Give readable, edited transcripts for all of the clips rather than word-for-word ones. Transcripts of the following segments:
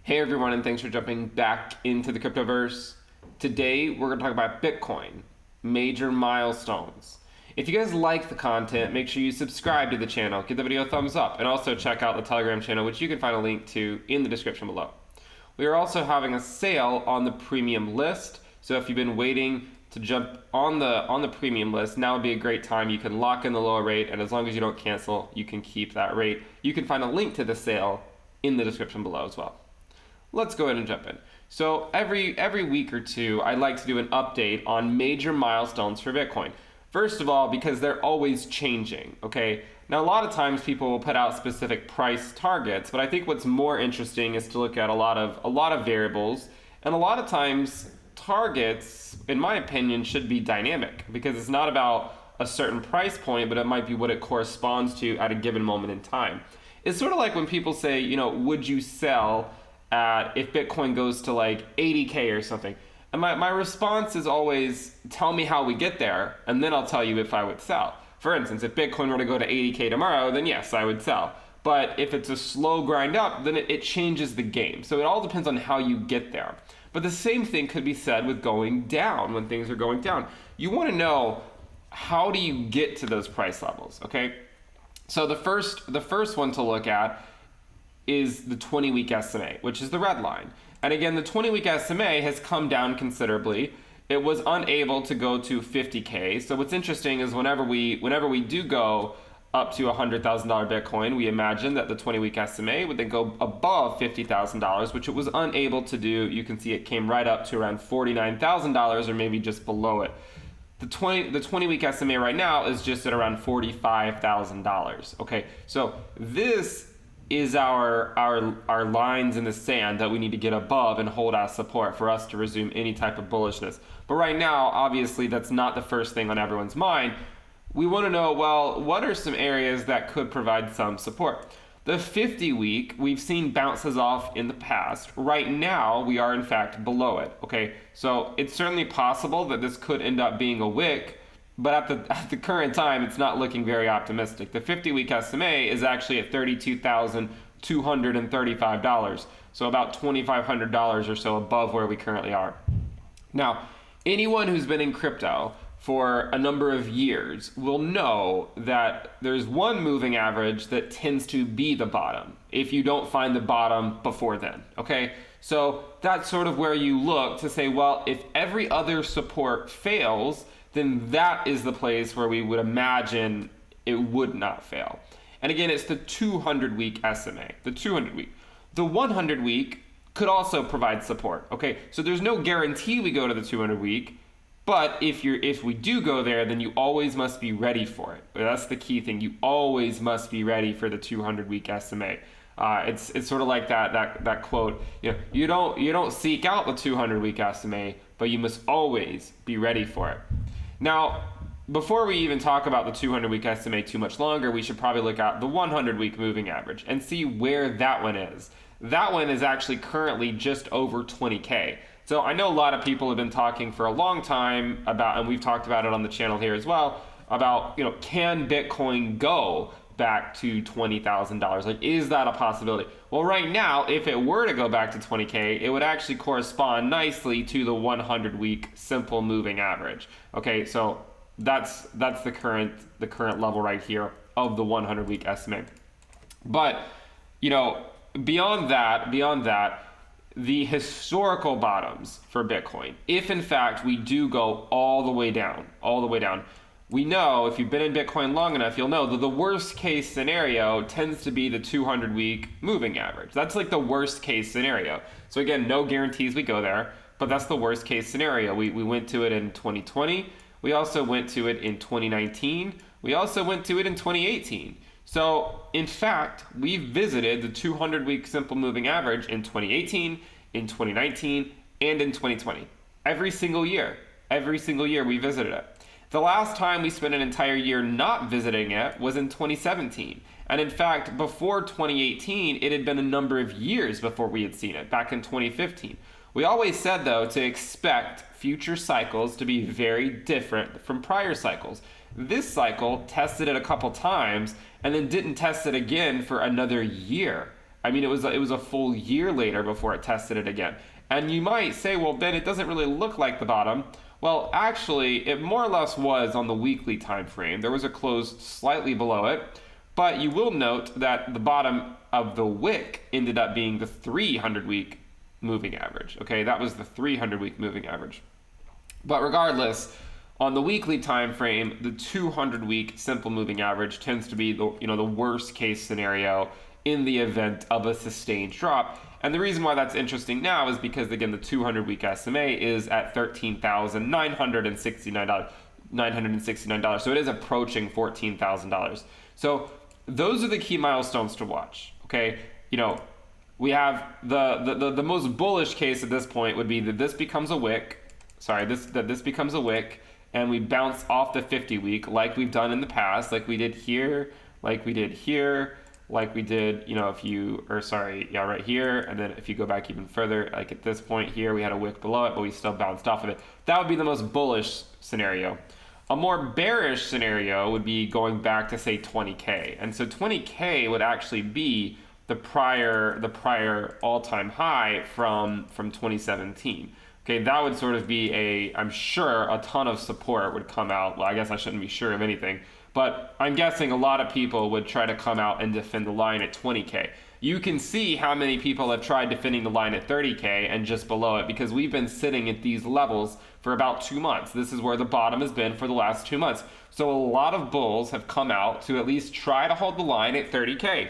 Hey everyone, and thanks for jumping back into the cryptoverse. Today we're going to talk about Bitcoin, major milestones. If you guys like the content, make sure you subscribe to the channel, give the video a thumbs up, and also check out the Telegram channel, which you can find a link to in the description below. We are also having a sale on the premium list, so if you've been waiting to jump on the premium list, now would be a great time. You can lock in the lower rate, and as long as you don't cancel, you can keep that rate. You can find a link to the sale in the description below as well. Let's go ahead and jump in. So every week or two, I like to do an update on major milestones for Bitcoin. First of all, because they're always changing, okay? Now, a lot of times people will put out specific price targets, but I think what's more interesting is to look at a lot of variables, and a lot of times targets, in my opinion, should be dynamic because it's not about a certain price point, but it might be what it corresponds to at a given moment in time. It's sort of like when people say, would you sell if Bitcoin goes to like 80K or something. And my response is always, tell me how we get there, and then I'll tell you if I would sell. For instance, if Bitcoin were to go to 80K tomorrow, then yes, I would sell. But if it's a slow grind up, then it changes the game. So it all depends on how you get there. But the same thing could be said with going down, when things are going down. You want to know, how do you get to those price levels, okay? So the first one to look at is the 20-week SMA, which is the red line. And again, the 20-week SMA has come down considerably. It was unable to go to 50K. So what's interesting is whenever we do go up to $100,000 Bitcoin, we imagine that the 20-week SMA would then go above $50,000, which it was unable to do. You can see it came right up to around $49,000 or maybe just below it. The 20-week SMA right now is just at around $45,000. Okay, so this is our lines in the sand that we need to get above and hold as support for us to resume any type of bullishness. But right now, obviously, that's not the first thing on everyone's mind. We want to know, well, what are some areas that could provide some support? The 50-week, we've seen bounces off in the past. Right now, we are in fact below it. Okay, so it's certainly possible that this could end up being a wick, but at the current time, it's not looking very optimistic. The 50-week SMA is actually at $32,235, so about $2,500 or so above where we currently are. Now, anyone who's been in crypto for a number of years will know that there's one moving average that tends to be the bottom if you don't find the bottom before then, okay? So that's sort of where you look to say, well, if every other support fails, then that is the place where we would imagine it would not fail. And again, it's the 200-week SMA, the 200-week. The 100-week could also provide support, okay? So there's no guarantee we go to the 200-week, but if we do go there, then you always must be ready for it. That's the key thing. You always must be ready for the 200-week SMA. It's sort of like that quote. You don't seek out the 200-week SMA, but you must always be ready for it. Now, before we even talk about the 200-week SMA too much longer, we should probably look at the 100-week moving average and see where that one is. That one is actually currently just over 20K. So I know a lot of people have been talking for a long time about, and we've talked about it on the channel here as well, about, can Bitcoin go back to $20,000? Like, is that a possibility? Well, right now, if it were to go back to 20K, it would actually correspond nicely to the 100-week simple moving average. Okay, so that's the current level right here of the 100-week estimate. But beyond that, the historical bottoms for Bitcoin, if in fact we do go all the way down, we know, if you've been in Bitcoin long enough, you'll know that the worst case scenario tends to be the 200-week moving average. That's like the worst case scenario. So again, no guarantees we go there, but that's the worst case scenario. We went to it in 2020. We also went to it in 2019. We also went to it in 2018. So in fact, we visited the 200-week simple moving average in 2018, in 2019, and in 2020. Every single year we visited it. The last time we spent an entire year not visiting it was in 2017. And in fact, before 2018, it had been a number of years before we had seen it, back in 2015. We always said, though, to expect future cycles to be very different from prior cycles. This cycle tested it a couple times and then didn't test it again for another year I mean, it was a full year later before it tested it again. And you might say, well, then it doesn't really look like the bottom. Well, actually, it more or less was on the weekly time frame. There was a close slightly below it, but you will note that the bottom of the wick ended up being the 300-week moving average. Okay, that was the 300-week moving average. But regardless, on the weekly time frame, the 200-week simple moving average tends to be the worst case scenario in the event of a sustained drop. And the reason why that's interesting now is because, again, the 200-week SMA is at $13,969. So it is approaching $14,000. So those are the key milestones to watch. Okay, we have the most bullish case at this point would be that this becomes a wick. This becomes a wick, and we bounce off the 50-week like we've done in the past, like we did here, like we did here, like we did, right here. And then if you go back even further, like at this point here, we had a wick below it, but we still bounced off of it. That would be the most bullish scenario. A more bearish scenario would be going back to, say, 20K. And so 20K would actually be the prior all-time high from 2017. Okay, that would sort of be I'm sure a ton of support would come out. Well, I guess I shouldn't be sure of anything, but I'm guessing a lot of people would try to come out and defend the line at 20K. You can see how many people have tried defending the line at 30K and just below it, because we've been sitting at these levels for about 2 months. This is where the bottom has been for the last 2 months. So a lot of bulls have come out to at least try to hold the line at 30K.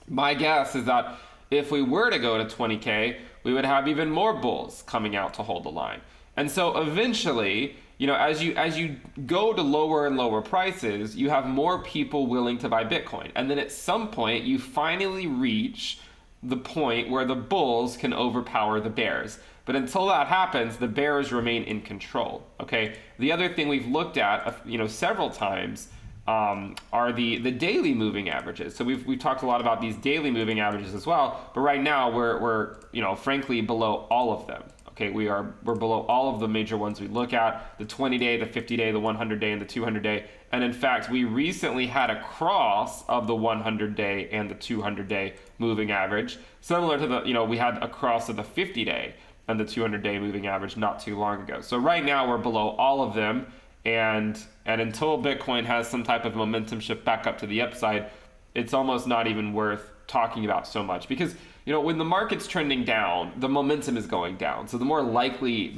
My guess is that if we were to go to 20K, we would have even more bulls coming out to hold the line. And so eventually, as you go to lower and lower prices, you have more people willing to buy Bitcoin. And then at some point, you finally reach the point where the bulls can overpower the bears. But until that happens, the bears remain in control. Okay. The other thing we've looked at, several times, are the daily moving averages. So we've talked a lot about these daily moving averages as well, but right now we're frankly below all of them. Okay, we're below all of the major ones we look at: the 20-day, the 50-day, the 100-day, and the 200-day. And in fact, we recently had a cross of the 100-day and the 200-day moving average, similar to we had a cross of the 50-day and the 200-day moving average not too long ago. So right now we're below all of them. And until Bitcoin has some type of momentum shift back up to the upside, it's almost not even worth talking about so much, because when the market's trending down, the momentum is going down. So the more likely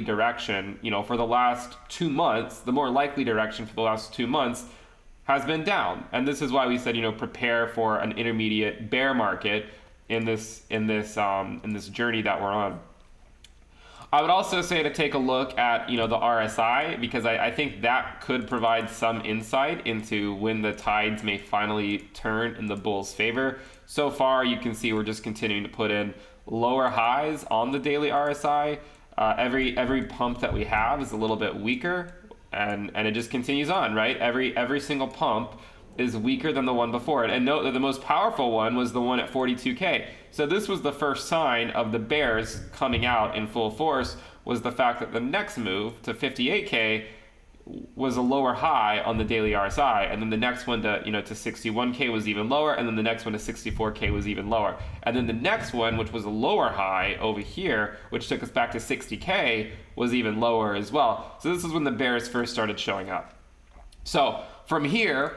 direction, for the last 2 months, has been down. And this is why we said, prepare for an intermediate bear market in this journey that we're on. I would also say to take a look at, the RSI, because I think that could provide some insight into when the tides may finally turn in the bulls' favor. So far, you can see we're just continuing to put in lower highs on the daily RSI. Every pump that we have is a little bit weaker, and it just continues on, right? Every single pump is weaker than the one before it. And note that the most powerful one was the one at 42K. So this was the first sign of the bears coming out in full force, was the fact that the next move to 58K was a lower high on the daily RSI, and then the next one to 61K was even lower, and then the next one to 64K was even lower, and then the next one, which was a lower high over here, which took us back to 60K, was even lower as well. So this is when the bears first started showing up. So from here,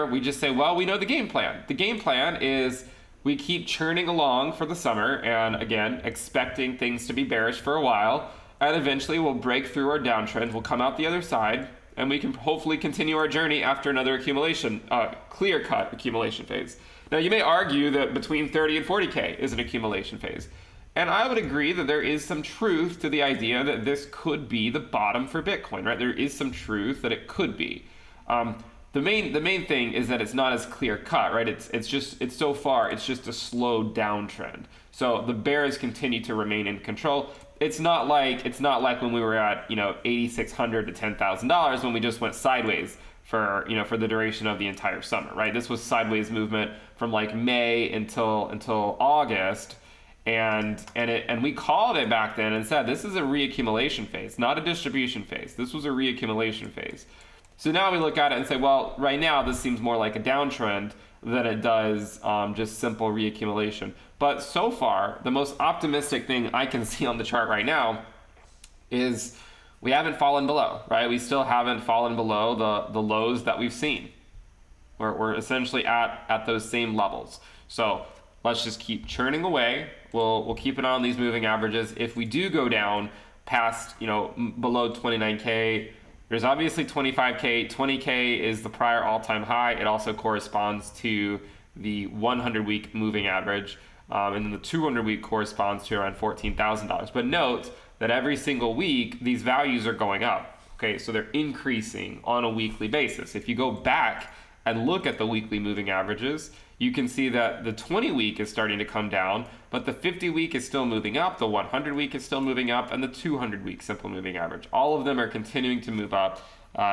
we just say, well, we know the game plan. The game plan is we keep churning along for the summer, and again, expecting things to be bearish for a while, and eventually we'll break through our downtrend, we'll come out the other side, and we can hopefully continue our journey after another clear-cut accumulation phase. Now, you may argue that between 30 and 40K is an accumulation phase. And I would agree that there is some truth to the idea that this could be the bottom for Bitcoin, right? There is some truth that it could be. The main thing is that it's not as clear-cut, right? It's so far, it's just a slow downtrend. So the bears continue to remain in control. It's not like when we were at $8,600 to $10,000 when we just went sideways for the duration of the entire summer, right? This was sideways movement from like May until August, and we called it back then and said this is a reaccumulation phase, not a distribution phase. This was a reaccumulation phase. So now we look at it and say, well, right now this seems more like a downtrend than it does just simple reaccumulation. But so far, the most optimistic thing I can see on the chart right now is we haven't fallen below, right? We still haven't fallen below the lows that we've seen. We're essentially at those same levels. So let's just keep churning away. We'll keep an eye on these moving averages. If we do go down past, below 29K, there's obviously 25K. 20K is the prior all-time high. It also corresponds to the 100-week moving average. And then the 200-week corresponds to around $14,000. But note that every single week, these values are going up. Okay, so they're increasing on a weekly basis. If you go back and look at the weekly moving averages, you can see that the 20-week is starting to come down, but the 50-week is still moving up, the 100-week is still moving up, and the 200-week simple moving average. All of them are continuing to move up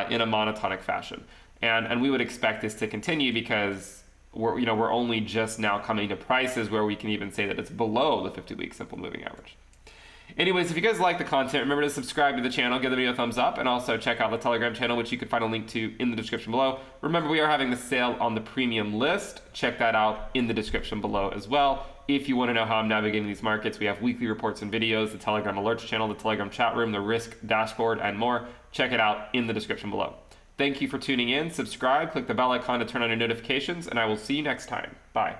in a monotonic fashion. And we would expect this to continue because we're only just now coming to prices where we can even say that it's below the 50-week simple moving average. Anyways, if you guys like the content, remember to subscribe to the channel, give the video a thumbs up, and also check out the Telegram channel, which you can find a link to in the description below. Remember, we are having the sale on the premium list. Check that out in the description below as well. If you want to know how I'm navigating these markets, we have weekly reports and videos, the Telegram alerts channel, the Telegram chat room, the risk dashboard, and more. Check it out in the description below. Thank you for tuning in. Subscribe, click the bell icon to turn on your notifications, and I will see you next time. Bye.